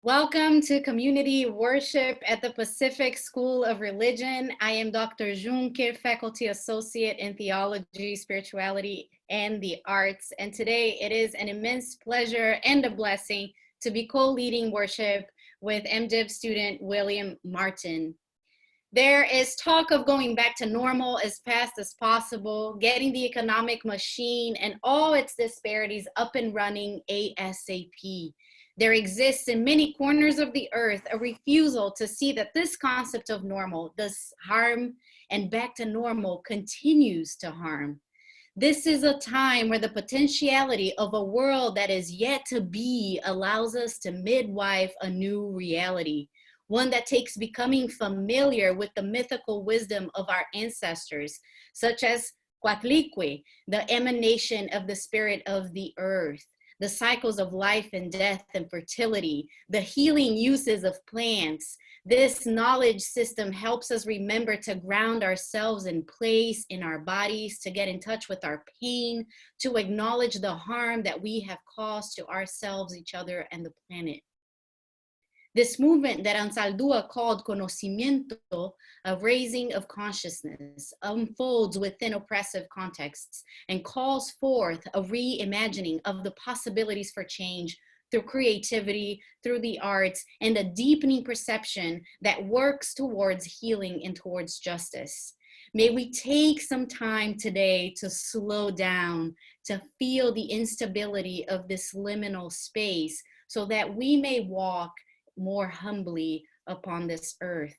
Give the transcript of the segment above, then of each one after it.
Welcome to Community Worship at the Pacific School of Religion. I am Dr. Juncker, Faculty Associate in Theology, Spirituality, and the Arts. And today it is an immense pleasure and a blessing to be co-leading worship with MDiv student William Martin. There is talk of going back to normal as fast as possible, getting the economic machine and all its disparities up and running ASAP. There exists in many corners of the earth a refusal to see that this concept of normal does harm, and back to normal continues to harm. This is a time where the potentiality of a world that is yet to be allows us to midwife a new reality, one that takes becoming familiar with the mythical wisdom of our ancestors, such as Coatlicue, the emanation of the spirit of the earth, the cycles of life and death and fertility, the healing uses of plants. This knowledge system helps us remember to ground ourselves in place in our bodies, to get in touch with our pain, to acknowledge the harm that we have caused to ourselves, each other, and the planet. This movement that Anzaldua called conocimiento, a raising of consciousness, unfolds within oppressive contexts and calls forth a reimagining of the possibilities for change through creativity, through the arts, and a deepening perception that works towards healing and towards justice. May we take some time today to slow down, to feel the instability of this liminal space so that we may walk more humbly upon this earth.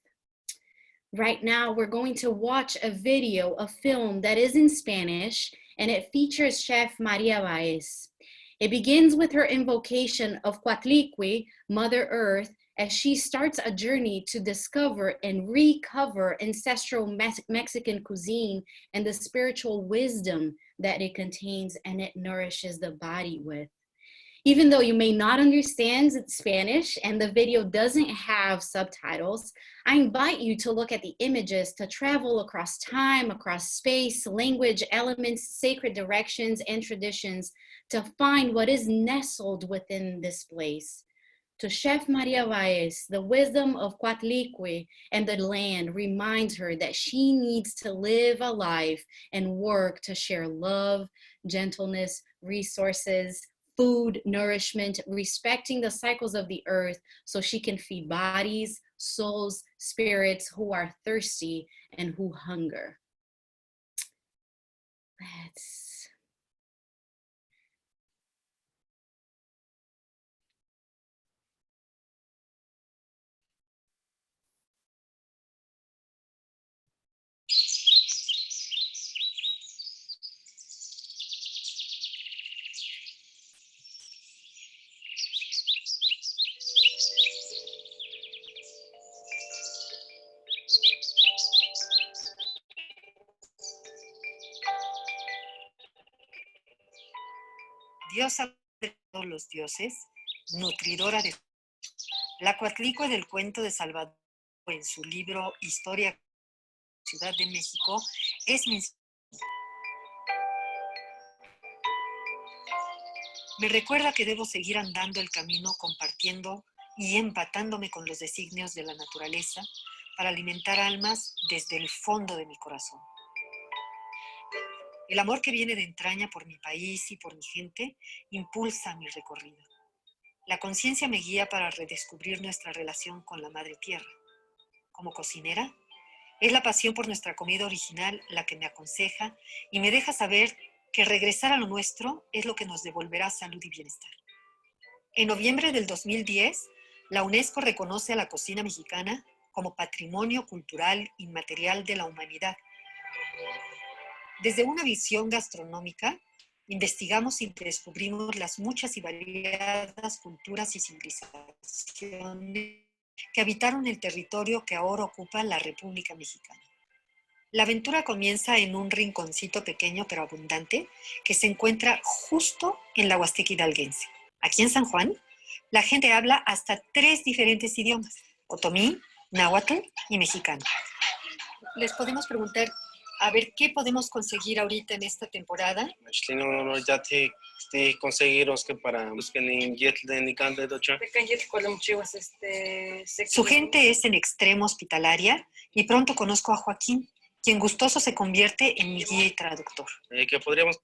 Right now, we're going to watch a video, a film that is in Spanish, and it features Chef Maria Baez. It begins with her invocation of Coatlicue, Mother Earth, as she starts a journey to discover and recover ancestral Mexican cuisine and the spiritual wisdom that it contains and it nourishes the body with. Even though you may not understand Spanish and the video doesn't have subtitles, I invite you to look at the images, to travel across time, across space, language, elements, sacred directions, and traditions to find what is nestled within this place. To Chef Maria Baez, the wisdom of Coatlicue and the land reminds her that she needs to live a life and work to share love, gentleness, resources, food, nourishment, respecting the cycles of the earth so she can feed bodies, souls, spirits who are thirsty and who hunger. Diosa de todos los dioses, nutridora de la Coatlicue del cuento de Salvador en su libro Historia de la Ciudad de México es me recuerda que debo seguir andando el camino compartiendo y empatándome con los designios de la naturaleza para alimentar almas desde el fondo de mi corazón. El amor que viene de entraña por mi país y por mi gente impulsa mi recorrido. La conciencia me guía para redescubrir nuestra relación con la Madre Tierra. Como cocinera, es la pasión por nuestra comida original la que me aconseja y me deja saber que regresar a lo nuestro es lo que nos devolverá salud y bienestar. En noviembre del 2010, la UNESCO reconoce a la cocina mexicana como Patrimonio Cultural Inmaterial de la Humanidad. Desde una visión gastronómica, investigamos y descubrimos las muchas y variadas culturas y civilizaciones que habitaron el territorio que ahora ocupa la República Mexicana. La aventura comienza en un rinconcito pequeño pero abundante que se encuentra justo en la Huasteca hidalguense. Aquí en San Juan, la gente habla hasta 3 diferentes idiomas: otomí, náhuatl y mexicano. Les podemos preguntar, a ver qué podemos conseguir ahorita en esta temporada. Su gente es en extremo hospitalaria y pronto conozco a Joaquín, quien gustoso se convierte en mi guía y traductor. Que podríamos...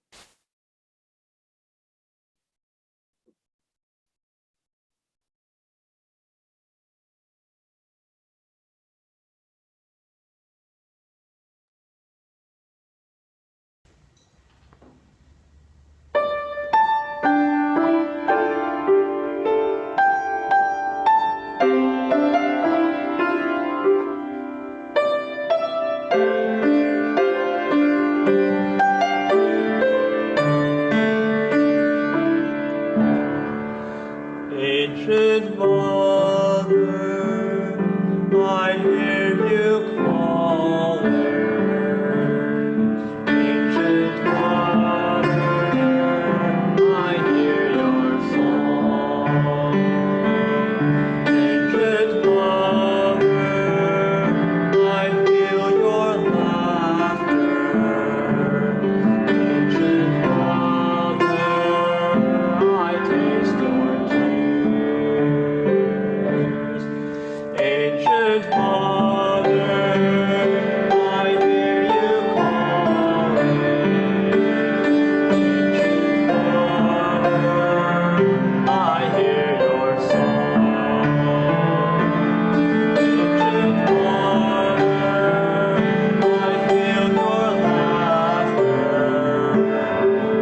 Ancient Mother, I hear you calling. Ancient Mother, I hear your song. Ancient Mother, I feel your laughter. Ancient Mother, I taste your tears. Ancient Mother, I hear you calling. Ancient Mother, I hear your song. Ancient Mother, I feel your laughter.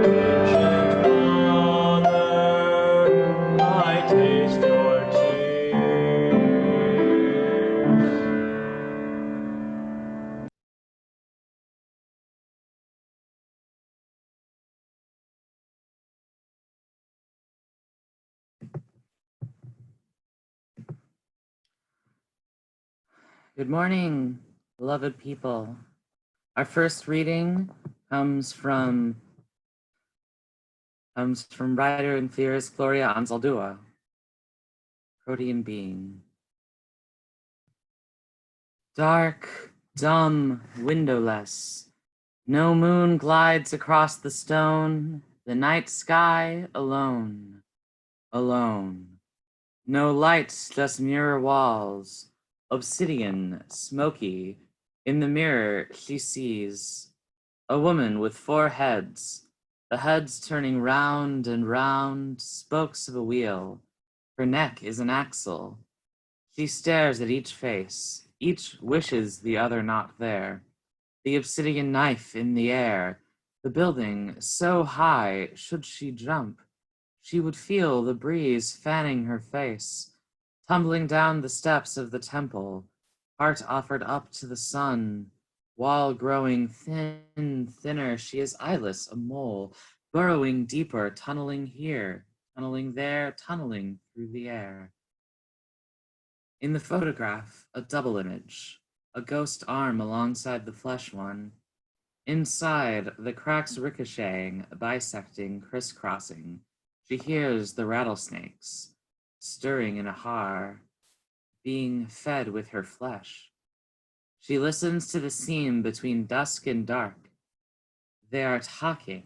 Ancient Mother, I taste your tears. Good morning, beloved people. Our first reading comes from writer and theorist Gloria Anzaldua, Protean Being. Dark, dumb, windowless, no moon glides across the stone, the night sky alone, alone. No lights, just mirror walls, obsidian, smoky. In the mirror, she sees a woman with 4 heads, the heads turning round and round, spokes of a wheel. Her neck is an axle. She stares at each face. Each wishes the other not there. The obsidian knife in the air. The building so high, should she jump, she would feel the breeze fanning her face. Tumbling down the steps of the temple, heart offered up to the sun. Wall growing thin, thinner, she is eyeless, a mole, burrowing deeper, tunneling here, tunneling there, tunneling through the air. In the photograph, a double image, a ghost arm alongside the flesh one. Inside, the cracks ricocheting, bisecting, crisscrossing. She hears the rattlesnakes, stirring in a har, being fed with her flesh. She listens to the seam between dusk and dark. They are talking.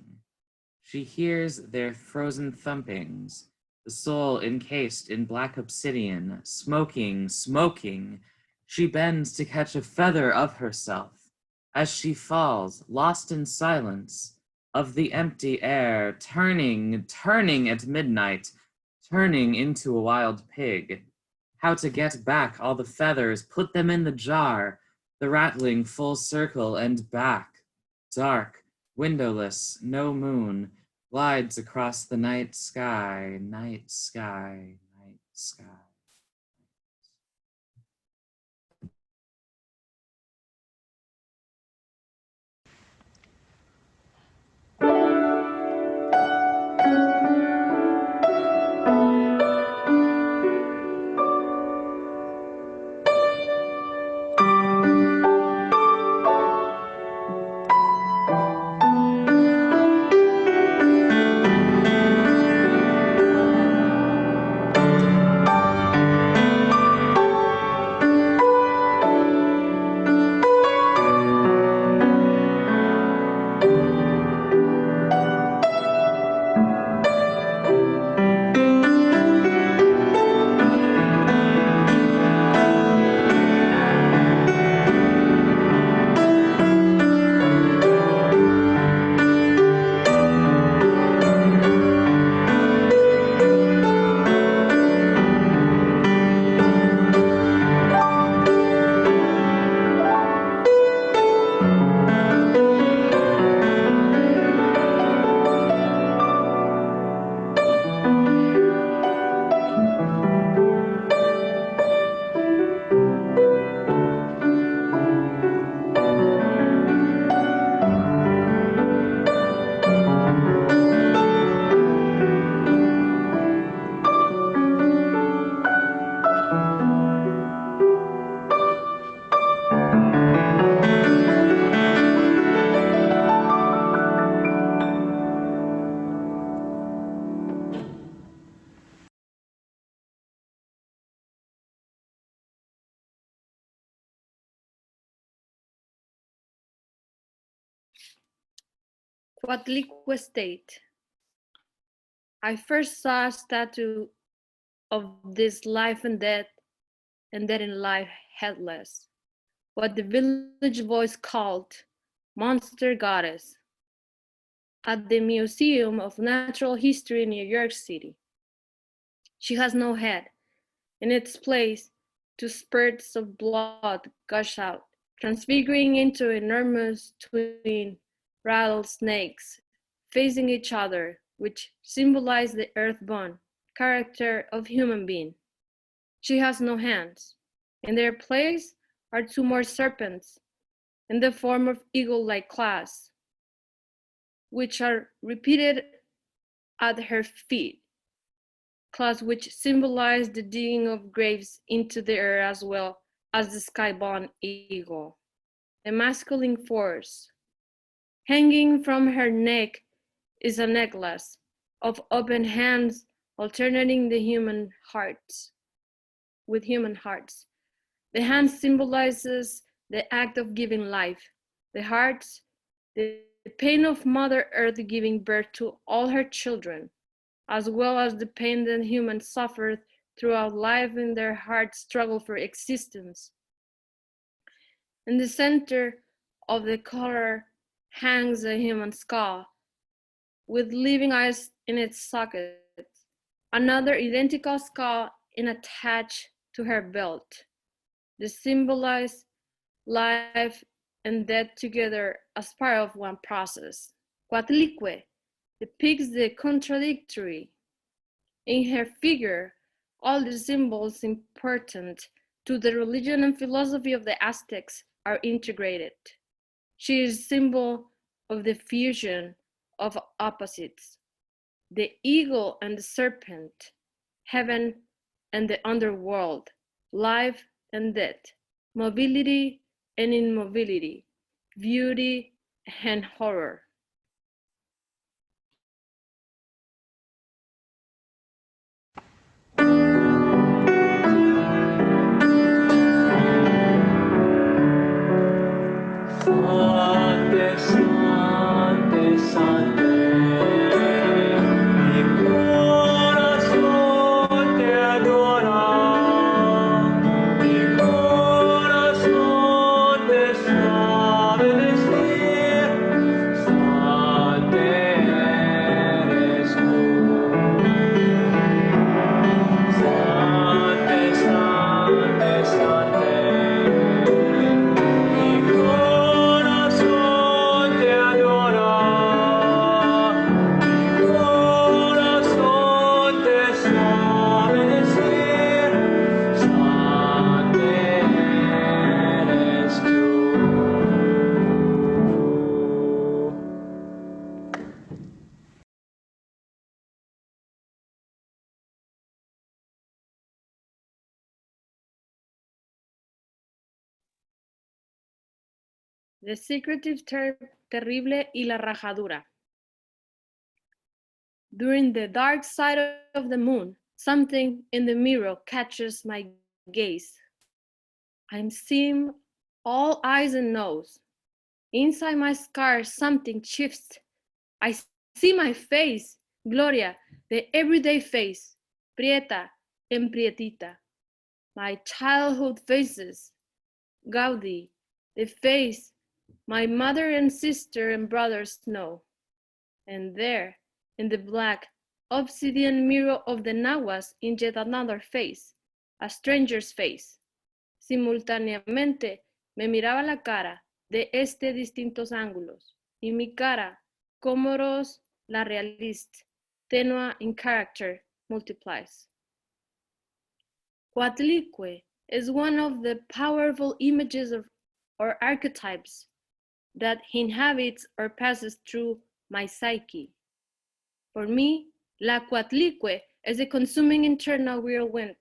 She hears their frozen thumpings, the soul encased in black obsidian, smoking, smoking. She bends to catch a feather of herself as she falls, lost in silence of the empty air, turning, turning at midnight, turning into a wild pig. How to get back all the feathers, put them in the jar, the rattling full circle and back. Dark, windowless, no moon, glides across the night sky, night sky, night sky. Coatlicue State. I first saw a statue of this life and death in life headless, what the village voice called Monster Goddess, at the Museum of Natural History in New York City. She has no head. In its place, two spurts of blood gush out, transfiguring into enormous twin rattlesnakes facing each other, which symbolize the earthborn character of human being. She has no hands. In their place are two more serpents in the form of eagle-like claws, which are repeated at her feet, claws which symbolize the digging of graves into the earth as well as the skybound eagle, a masculine force. Hanging from her neck is a necklace of open hands alternating the human hearts with human hearts. The hand symbolizes the act of giving life, the hearts, the pain of Mother Earth giving birth to all her children, as well as the pain that humans suffer throughout life in their hard struggle for existence. In the center of the collar hangs a human skull with living eyes in its sockets, another identical skull attached to her belt. They symbolize life and death together as part of one process. Coatlicue depicts the contradictory. In her figure, all the symbols important to the religion and philosophy of the Aztecs are integrated. She is a symbol of the fusion of opposites, the eagle and the serpent, heaven and the underworld, life and death, mobility and immobility, beauty and horror. Sante, Sante, Sante, mi corazón te adora, mi corazón te sabe decir, Sante eres tú. Sante, Sante, Sante. Mi corazón te adora, mi corazón te sabe decir, Sante eres tú. The secretive terrible y la rajadura. During the dark side of the moon, something in the mirror catches my gaze. I'm seeing all eyes and nose. Inside my scar, something shifts. I see my face, Gloria, the everyday face, prieta and prietita. My childhood faces, Gaudi, the face my mother and sister and brothers know. And there, in the black, obsidian mirror of the Nahuas, in yet another face, a stranger's face. Simultáneamente, me miraba la cara de distintos ángulos, y mi cara, Comoros, la realist, tenua in character, multiplies. Coatlicue is one of the powerful images or archetypes that inhabits or passes through my psyche. For me, la Coatlicue is a consuming internal whirlwind,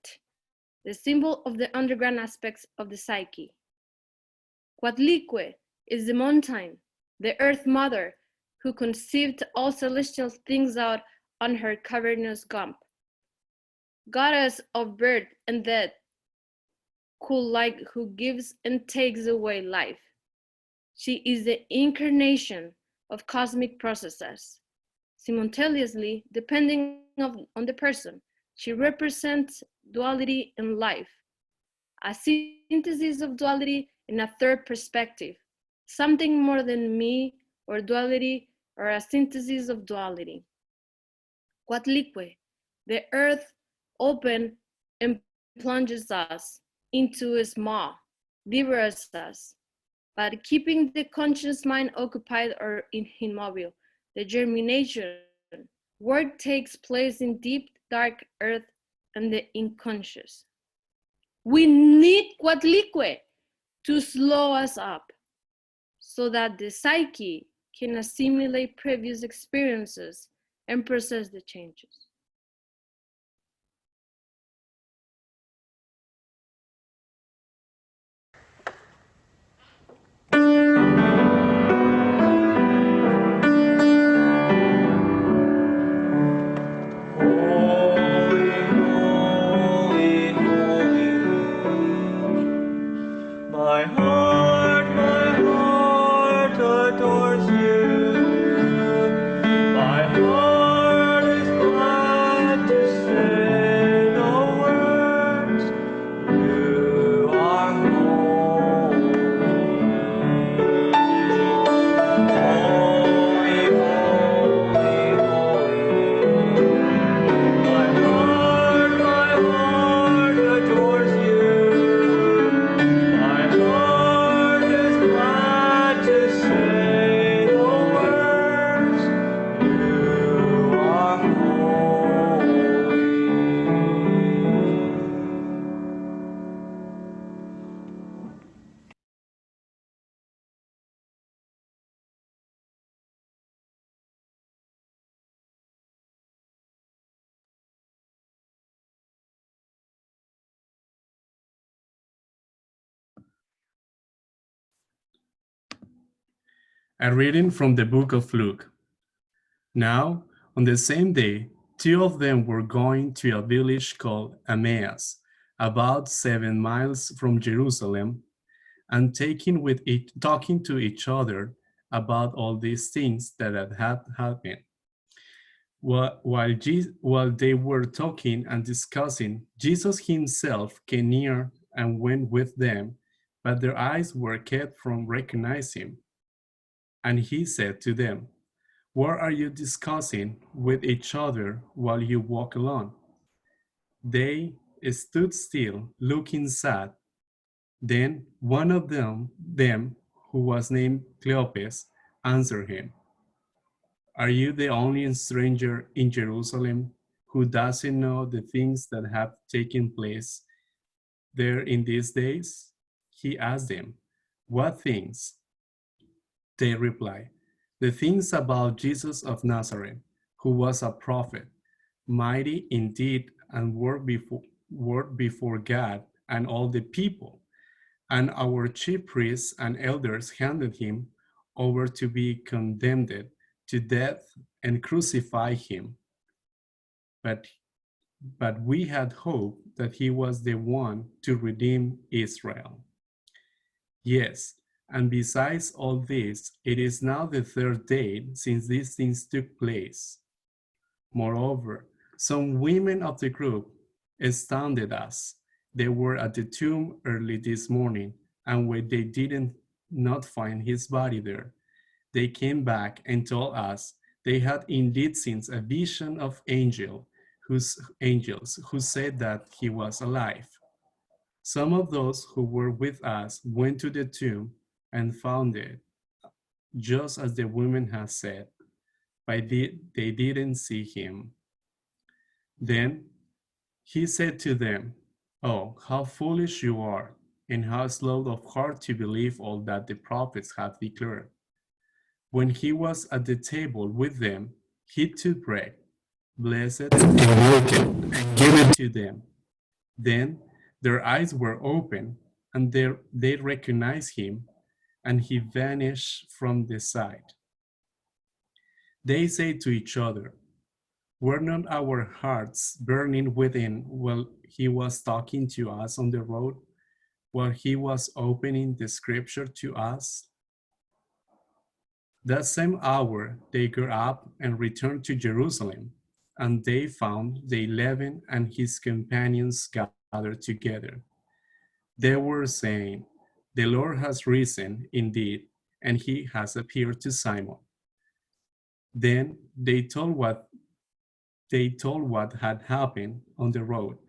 the symbol of the underground aspects of the psyche. Coatlicue is the mountain, the earth mother, who conceived all celestial things out on her cavernous gump. Goddess of birth and death, who gives and takes away life. She is the incarnation of cosmic processes. Simultaneously, depending on the person, she represents duality in life, a synthesis of duality in a third perspective, something more than me or duality, or a synthesis of duality. Coatlicue, the earth open and plunges us into its maw, devours us, but keeping the conscious mind occupied or immobile. The germination, work takes place in deep, dark earth and the unconscious. We need Coatlicue to slow us up so that the psyche can assimilate previous experiences and process the changes. Holy, holy, holy. My heart adores you. My heart is glad to say the words. You are holy. Holy, holy, holy. My heart adores you. My heart is glad to say the words. You are holy. A reading from the book of Luke. Now, on the same day, two of them were going to a village called Emmaus, about 7 miles from Jerusalem, and talking to each other about all these things that had happened. While they were talking and discussing, Jesus himself came near and went with them, but their eyes were kept from recognizing him. And he said to them, "What are you discussing with each other while you walk along?" They stood still, looking sad. Then one of them, who was named Cleopas, answered him, "Are you the only stranger in Jerusalem who doesn't know the things that have taken place there in these days?" He asked them, "What things?" They replied, "The things about Jesus of Nazareth, who was a prophet, mighty in deed and word before God and all the people. And our chief priests and elders handed him over to be condemned to death and crucify him. But we had hope that he was the one to redeem Israel. Yes, and besides all this, it is now the third day since these things took place. Moreover, some women of the group astounded us. They were at the tomb early this morning, and when they did not find his body there, they came back and told us they had indeed seen a vision of angels who said that he was alive. Some of those who were with us went to the tomb and found it, just as the women had said, but they didn't see him. Then he said to them, "Oh, how foolish you are, and how slow of heart to believe all that the prophets have declared." When he was at the table with them, he took bread, blessed it, and broke it, and gave it to them. Then their eyes were opened, and they recognized him, and he vanished from the sight. They said to each other, "Were not our hearts burning within while he was talking to us on the road, while he was opening the scripture to us?" That same hour they got up and returned to Jerusalem, and they found the 11 and his companions gathered together. They were saying, "The Lord has risen indeed, and he has appeared to Simon." Then they told what had happened on the road,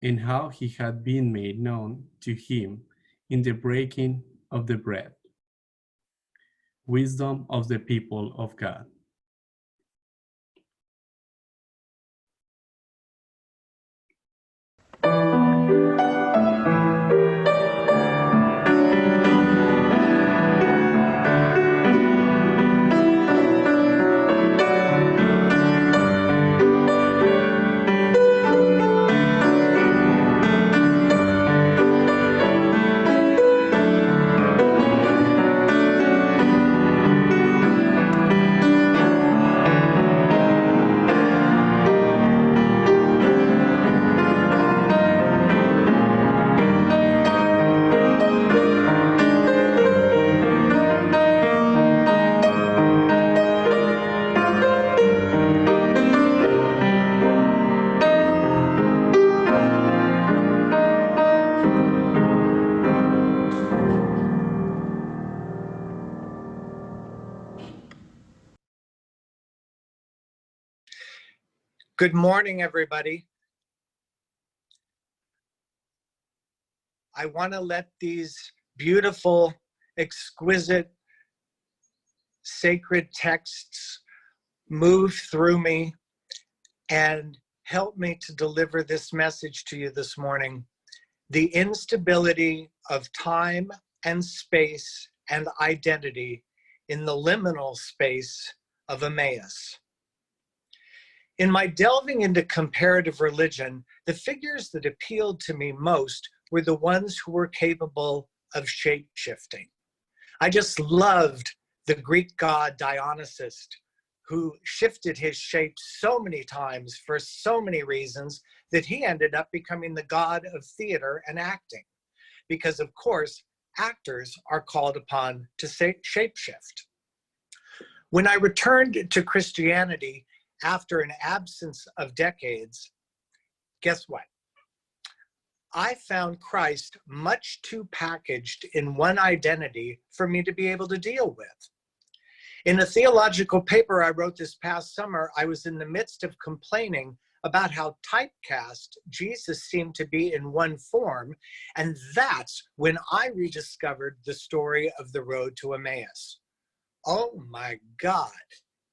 and how he had been made known to him in the breaking of the bread. Wisdom of the people of God. Good morning, everybody. I want to let these beautiful, exquisite, sacred texts move through me and help me to deliver this message to you this morning. The instability of time and space and identity in the liminal space of Emmaus. In my delving into comparative religion, the figures that appealed to me most were the ones who were capable of shape-shifting. I just loved the Greek god Dionysus, who shifted his shape so many times for so many reasons that he ended up becoming the god of theater and acting. Because of course, actors are called upon to shapeshift. When I returned to Christianity, after an absence of decades, guess what? I found Christ much too packaged in one identity for me to be able to deal with. In a theological paper I wrote this past summer, I was in the midst of complaining about how typecast Jesus seemed to be in one form, and that's when I rediscovered the story of the road to Emmaus. Oh my God.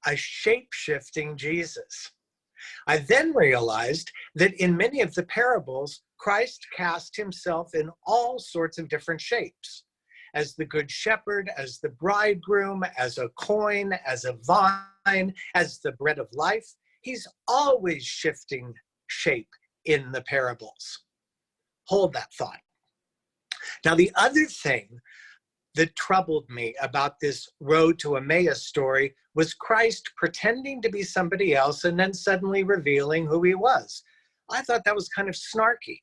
A shape-shifting Jesus. I then realized that in many of the parables, Christ cast himself in all sorts of different shapes. As the good shepherd, as the bridegroom, as a coin, as a vine, as the bread of life. He's always shifting shape in the parables. Hold that thought. Now, the other thing that troubled me about this road to Emmaus story was Christ pretending to be somebody else and then suddenly revealing who he was. I thought that was kind of snarky.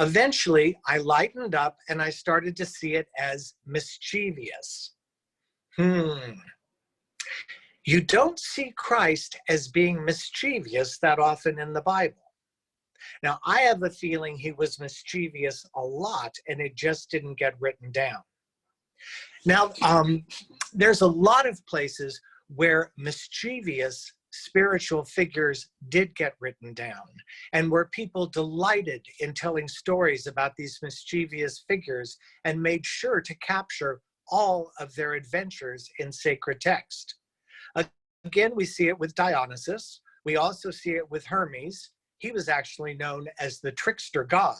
Eventually, I lightened up and I started to see it as mischievous. You don't see Christ as being mischievous that often in the Bible. Now, I have a feeling he was mischievous a lot and it just didn't get written down. Now, there's a lot of places where mischievous spiritual figures did get written down and where people delighted in telling stories about these mischievous figures and made sure to capture all of their adventures in sacred text. Again, we see it with Dionysus. We also see it with Hermes. He was actually known as the trickster god.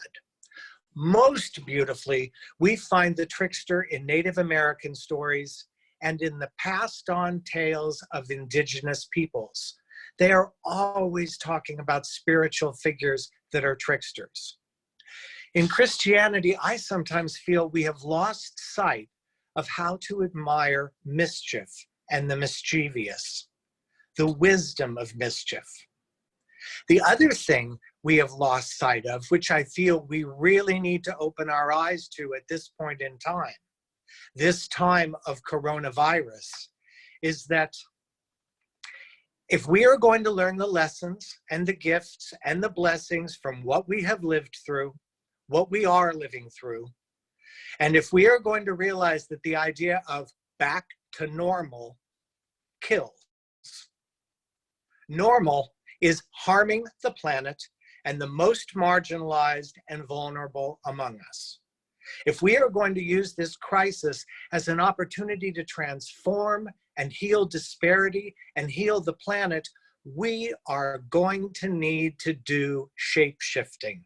Most beautifully, we find the trickster in Native American stories and in the passed on tales of indigenous peoples. They are always talking about spiritual figures that are tricksters. In Christianity, I sometimes feel we have lost sight of how to admire mischief and the mischievous, the wisdom of mischief. The other thing we have lost sight of, which I feel we really need to open our eyes to at this point in time, this time of coronavirus, is that if we are going to learn the lessons and the gifts and the blessings from what we have lived through, what we are living through, and if we are going to realize that the idea of back to normal kills, normal is harming the planet and the most marginalized and vulnerable among us. If we are going to use this crisis as an opportunity to transform and heal disparity and heal the planet, we are going to need to do shape-shifting.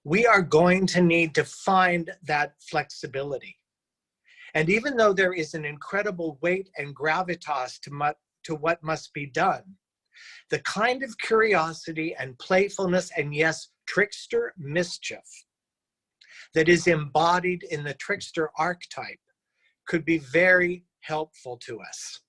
We are going to need to find that flexibility. And even though there is an incredible weight and gravitas to what must be done, the kind of curiosity and playfulness and, yes, trickster mischief that is embodied in the trickster archetype could be very helpful to us.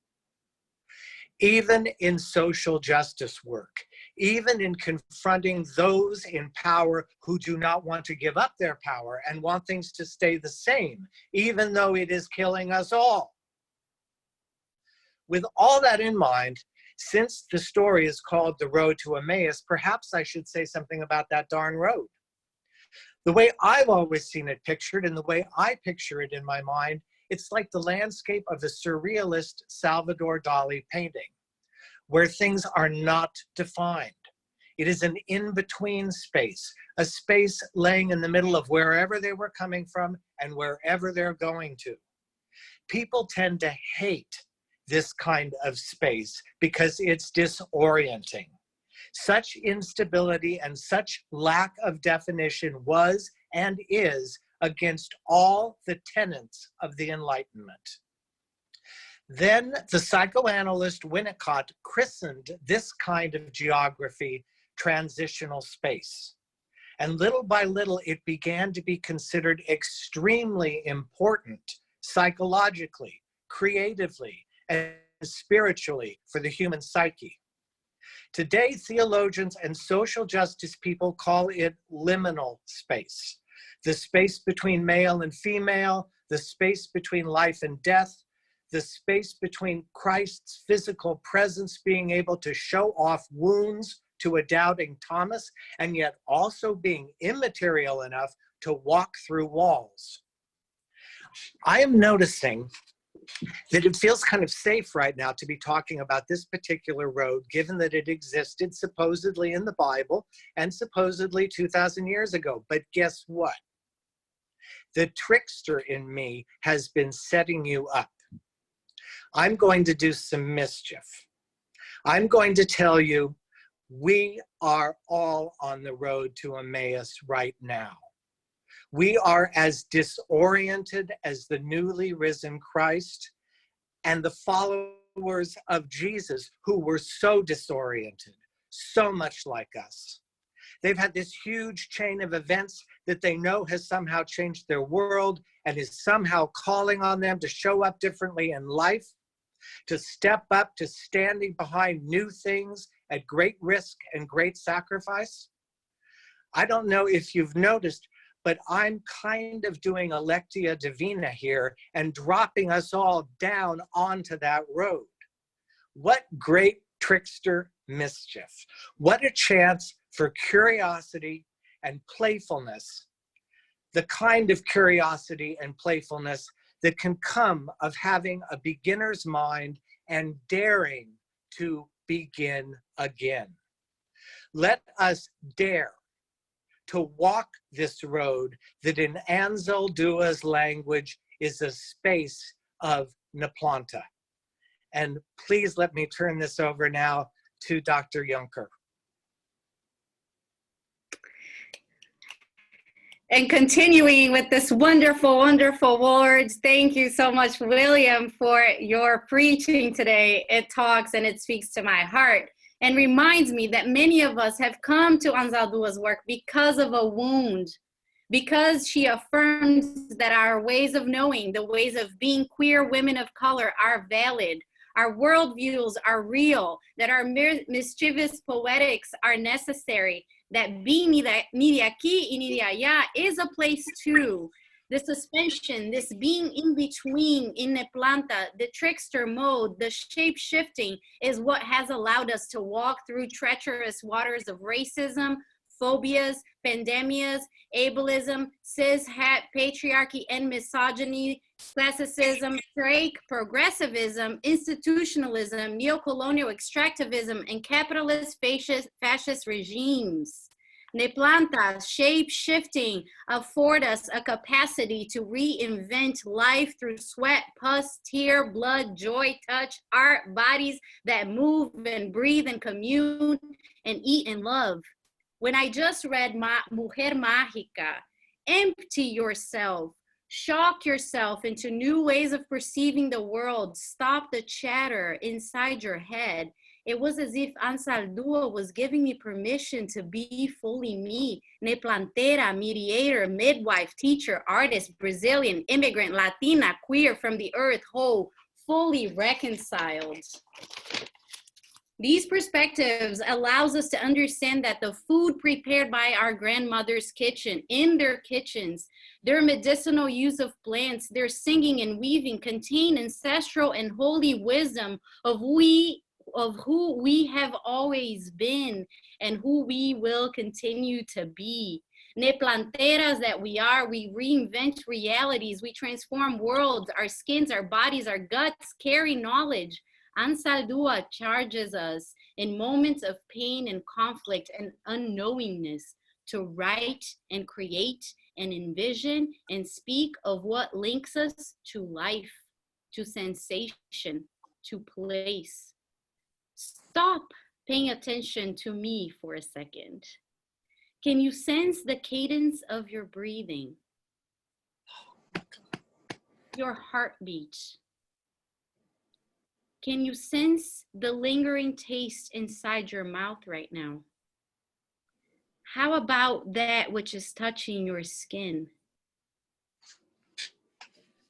Even in social justice work, even in confronting those in power who do not want to give up their power and want things to stay the same, even though it is killing us all. With all that in mind, since the story is called The Road to Emmaus, perhaps I should say something about that darn road. The way I've always seen it pictured and the way I picture it in my mind, it's like the landscape of a surrealist Salvador Dali painting, where things are not defined. It is an in-between space, a space laying in the middle of wherever they were coming from and wherever they're going to. People tend to hate this kind of space because it's disorienting. Such instability and such lack of definition was and is against all the tenets of the Enlightenment. Then the psychoanalyst Winnicott christened this kind of geography transitional space. And little by little, it began to be considered extremely important psychologically, creatively, and spiritually for the human psyche. Today, theologians and social justice people call it liminal space, the space between male and female, the space between life and death, the space between Christ's physical presence being able to show off wounds to a doubting Thomas, and yet also being immaterial enough to walk through walls. I am noticing that it feels kind of safe right now to be talking about this particular road, given that it existed supposedly in the Bible and supposedly 2,000 years ago. But guess what? The trickster in me has been setting you up. I'm going to do some mischief. I'm going to tell you, we are all on the road to Emmaus right now. We are as disoriented as the newly risen Christ and the followers of Jesus who were so disoriented, so much like us. They've had this huge chain of events that they know has somehow changed their world and is somehow calling on them to show up differently in life, to step up to standing behind new things at great risk and great sacrifice. I don't know if you've noticed, but I'm kind of doing a Lectio Divina here and dropping us all down onto that road. What great trickster mischief. What a chance for curiosity and playfulness. The kind of curiosity and playfulness that can come of having a beginner's mind and daring to begin again. Let us dare to walk this road that in Anzaldua's language is a space of Neplanta. And please let me turn this over now to Dr. Juncker. And continuing with this wonderful, wonderful words, thank you so much, William, for your preaching today. It talks and it speaks to my heart and reminds me that many of us have come to Anzaldua's work because of a wound, because she affirms that our ways of knowing, the ways of being queer women of color are valid, our worldviews are real, that our mischievous poetics are necessary, that being ni de aquí y ni de allá is a place too, the suspension, this being in between in the planta, the trickster mode, the shape shifting is what has allowed us to walk through treacherous waters of racism, phobias, pandemias, ableism, cis-het, patriarchy and misogyny, classicism, strike, progressivism, institutionalism, neocolonial extractivism, and capitalist fascist regimes. Ne plantas, shape-shifting, afford us a capacity to reinvent life through sweat, pus, tear, blood, joy, touch, art, bodies that move and breathe and commune and eat and love. When I just read Mujer Mágica, empty yourself, shock yourself into new ways of perceiving the world, stop the chatter inside your head. It was as if Anzaldua was giving me permission to be fully me, ne plantera, mediator, midwife, teacher, artist, Brazilian, immigrant, Latina, queer, from the earth, whole, fully reconciled. These perspectives allows us to understand that the food prepared by our grandmother's kitchen, in their kitchens, their medicinal use of plants, their singing and weaving contain ancestral and holy wisdom of who we have always been and who we will continue to be. Ne planteras that we are, we reinvent realities, we transform worlds, our skins, our bodies, our guts carry knowledge. Anzaldua charges us in moments of pain and conflict and unknowingness to write and create and envision and speak of what links us to life, to sensation, to place. Stop paying attention to me for a second. Can you sense the cadence of your breathing? Your heartbeat? Can you sense the lingering taste inside your mouth right now? How about that which is touching your skin?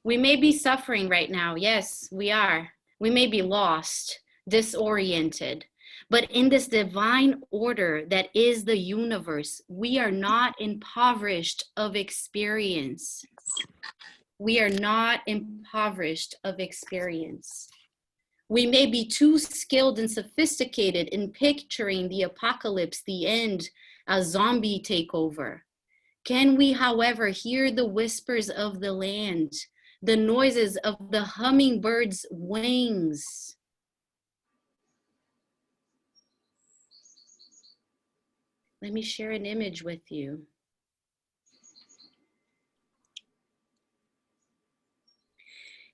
We may be suffering right now. Yes, we are. We may be lost, disoriented, but in this divine order that is the universe, we are not impoverished of experience. We are not impoverished of experience. We may be too skilled and sophisticated in picturing the apocalypse, the end, a zombie takeover. Can we, however, hear the whispers of the land, the noises of the hummingbird's wings? Let me share an image with you.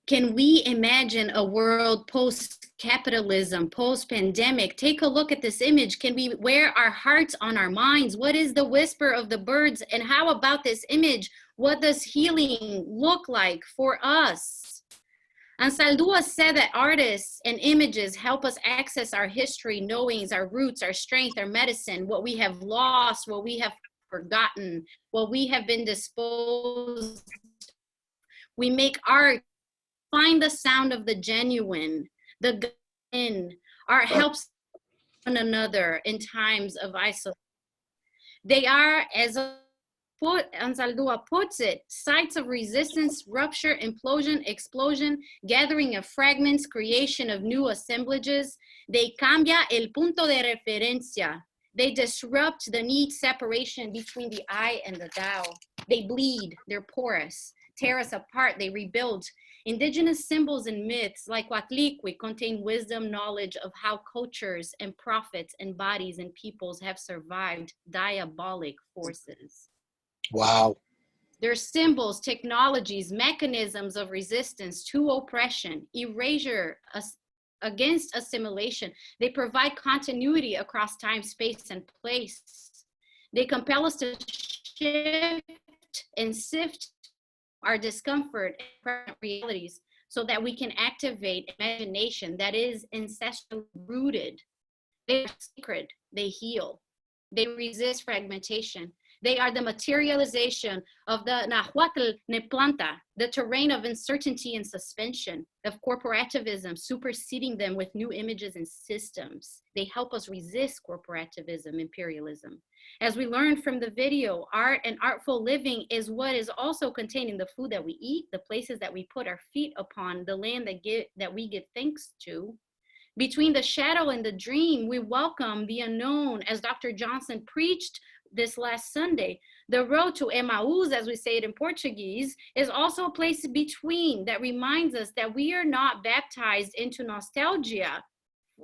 Can we imagine a world post-capitalism, post-pandemic? Take a look at this image. Can we wear our hearts on our minds? What is the whisper of the birds? And how about this image? What does healing look like for us? Anzaldua said that artists and images help us access our history, knowings, our roots, our strength, our medicine, what we have lost, what we have forgotten, what we have been disposed. We make art. Find the sound of the genuine, the in. Art helps one another in times of isolation. They are, as Anzaldua puts it, sites of resistance, rupture, implosion, explosion, gathering of fragments, creation of new assemblages. They cambia el punto de referencia. They disrupt the neat separation between the I and the thou. They bleed, they're porous, tear us apart, they rebuild. Indigenous symbols and myths like Coatlicue contain wisdom, knowledge of how cultures and prophets and bodies and peoples have survived diabolic forces. Wow. They're symbols, technologies, mechanisms of resistance to oppression, erasure, against assimilation. They provide continuity across time, space, and place. They compel us to shift and sift our discomfort and present realities so that we can activate imagination that is ancestrally rooted. They are sacred, they heal, they resist fragmentation, They are the materialization of the Nahuatl Neplanta, the terrain of uncertainty and suspension, of corporativism, superseding them with new images and systems. They help us resist corporativism, imperialism. As we learned from the video, art and artful living is what is also contained in the food that we eat, the places that we put our feet upon, the land that we give thanks to. Between the shadow and the dream, we welcome the unknown, as Dr. Johnson preached this last Sunday. The road to Emmaus, as we say it in Portuguese, is also a place between that reminds us that we are not baptized into nostalgia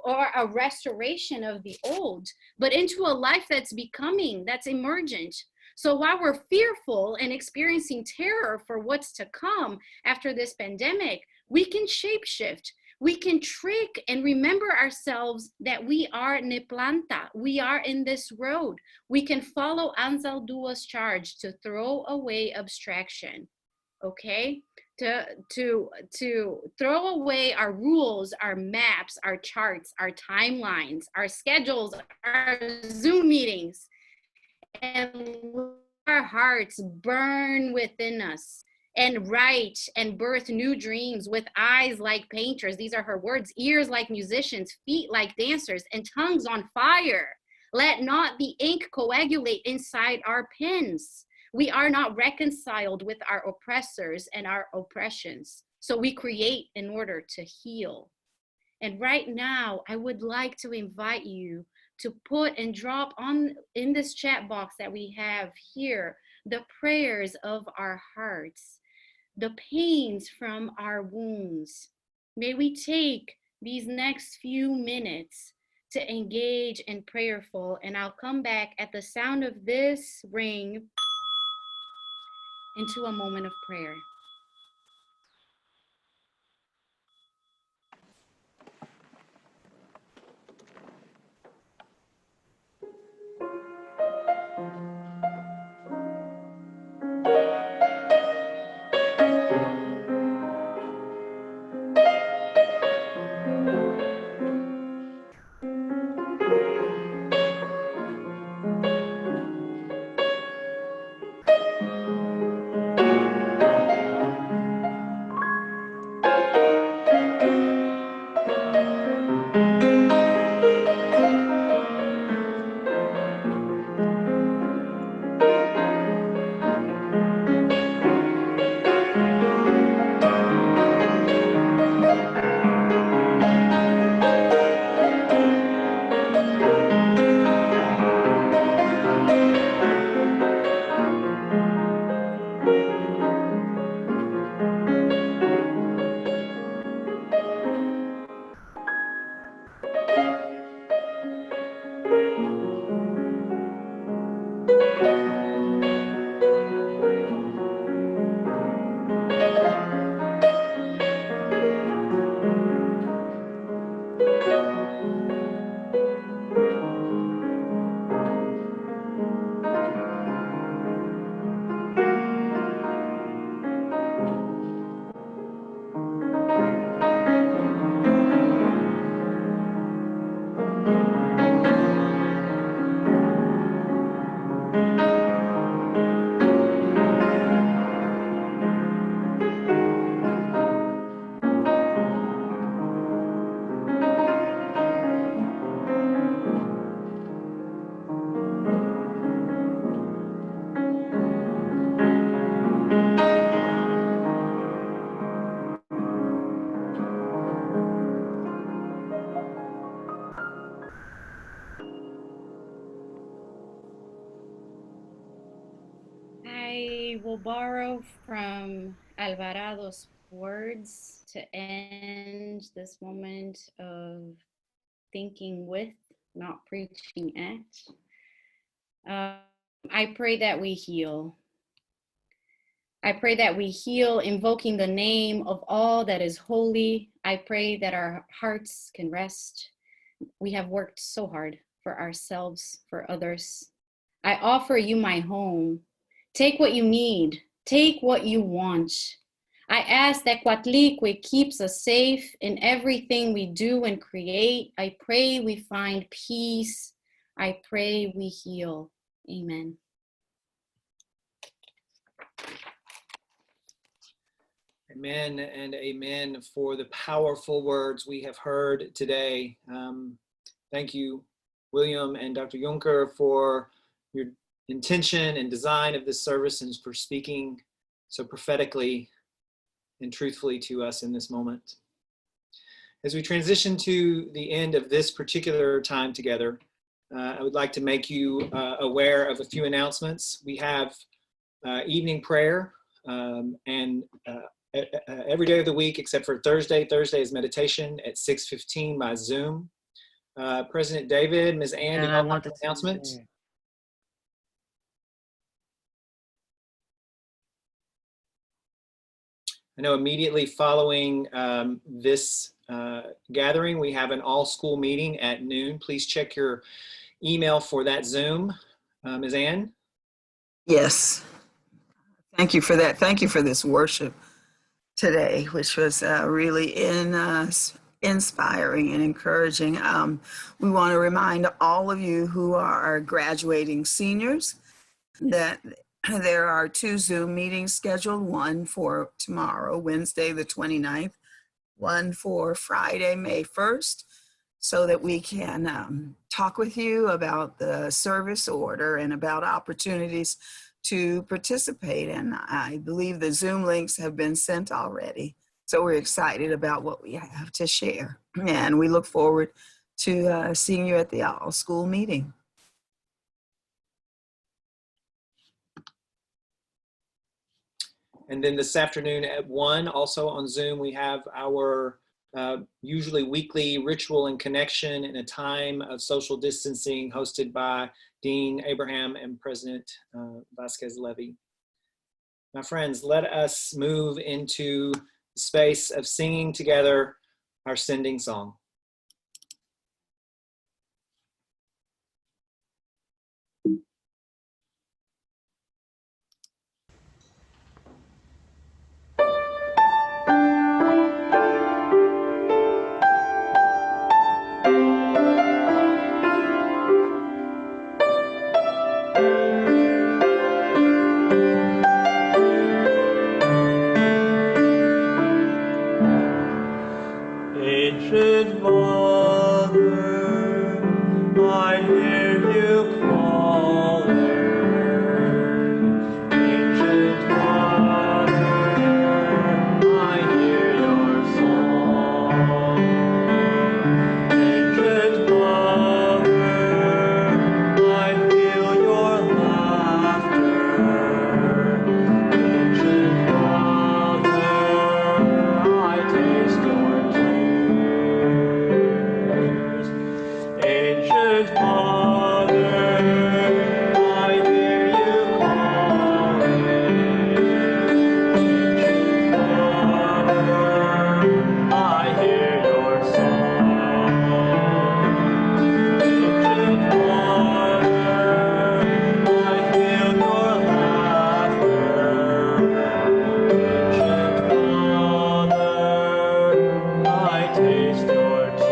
or a restoration of the old, but into a life that's becoming, that's emergent. So while we're fearful and experiencing terror for what's to come after this pandemic, we can shapeshift. We can trick and remember ourselves that we are Neplanta. We are in this road. We can follow Anzaldua's charge to throw away abstraction, okay? To throw away our rules, our maps, our charts, our timelines, our schedules, our Zoom meetings, and our hearts burn within us and write and birth new dreams with eyes like painters. These are her words. Ears like musicians, feet like dancers, and tongues on fire. Let not the ink coagulate inside our pens. We are not reconciled with our oppressors and our oppressions. So we create in order to heal. And right now, I would like to invite you to put and drop on in this chat box that we have here, the prayers of our hearts, the pains from our wounds. May we take these next few minutes to engage in prayerful, and I'll come back at the sound of this ring into a moment of prayer. I will borrow from Alvarado's words to end this moment of thinking with, not preaching at. I pray that we heal. I pray that we heal, invoking the name of all that is holy. I pray that our hearts can rest. We have worked so hard for ourselves, for others. I offer you my home. Take what you need. Take what you want. I ask that Coatlicue keeps us safe in everything we do and create. I pray we find peace. I pray we heal. Amen. Amen and amen for the powerful words we have heard today. Thank you, William and Dr. Juncker, for your intention and design of this service and for speaking so prophetically and truthfully to us in this moment. As we transition to the end of this particular time together, I would like to make you aware of a few announcements. We have evening prayer and every day of the week except for Thursday. Thursday is meditation at 6:15 by Zoom. President David, Ms. Ann, do you have an announcement? I know immediately following this gathering, we have an all-school meeting at noon. Please check your email for that Zoom. Ms. Ann? Yes. Thank you for that. Thank you for this worship today, which was really inspiring and encouraging. We want to remind all of you who are graduating seniors that there are 2 Zoom meetings scheduled, one for tomorrow, Wednesday the 29th, one for Friday, May 1st, so that we can talk with you about the service order and about opportunities to participate. And I believe the Zoom links have been sent already. So we're excited about what we have to share. And we look forward to seeing you at the all-school meeting. And then this afternoon at 1, also on Zoom, we have our usually weekly ritual and connection in a time of social distancing hosted by Dean Abraham and President Vasquez Levy. My friends, let us move into the space of singing together our sending song. Ancient Mother, I hear you calling. Ancient Mother, I hear your song. Ancient Mother, I feel your laughter. Ancient Mother, I taste your tears. Ancient Mother, I hear you calling. Ancient Mother, I hear your song. Ancient Mother, I feel your laughter. Ancient Mother, I taste your tears.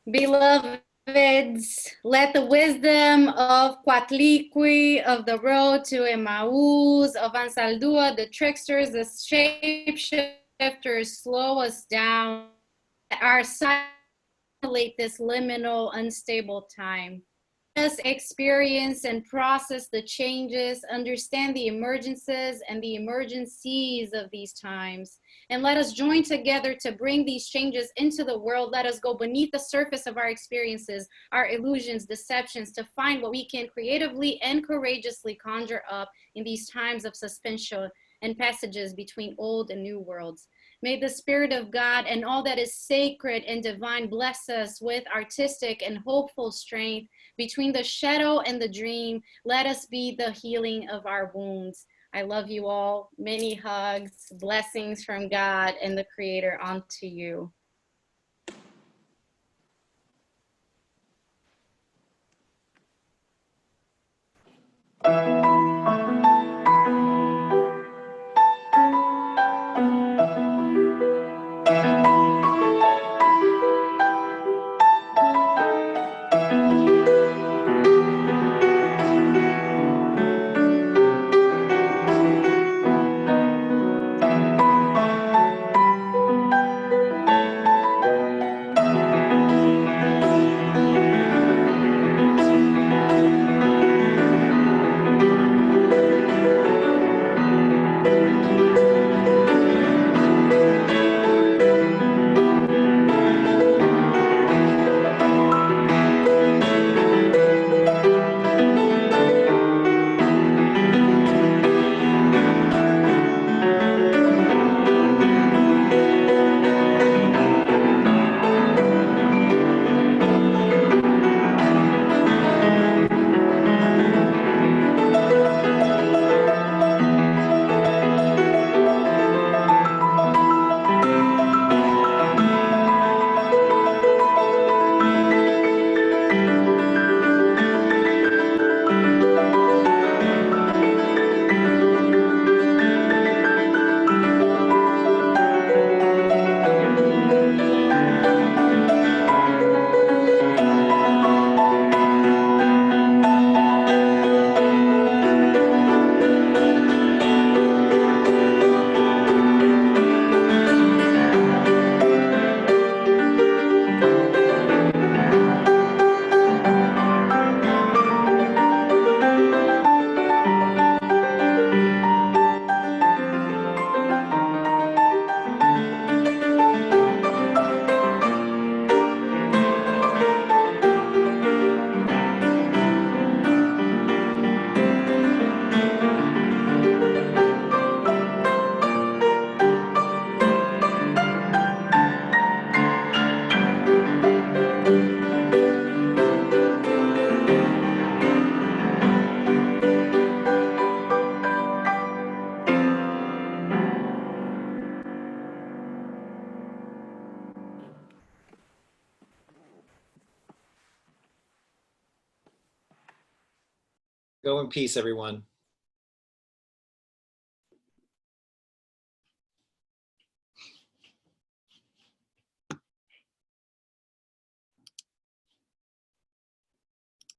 Beloveds, let the wisdom of Coatlicue, of the road to Emmaus, of Anzaldua, the tricksters, the shapeshifters, slow us down. Our simulate this liminal, unstable time. Let us experience and process the changes, understand the emergences and the emergencies of these times. And let us join together to bring these changes into the world. Let us go beneath the surface of our experiences, our illusions, deceptions, to find what we can creatively and courageously conjure up in these times of suspension and passages between old and new worlds. May the Spirit of God and all that is sacred and divine bless us with artistic and hopeful strength. Between the shadow and the dream, let us be the healing of our wounds. I love you all. Many hugs, blessings from God and the Creator onto you. Go in peace, everyone.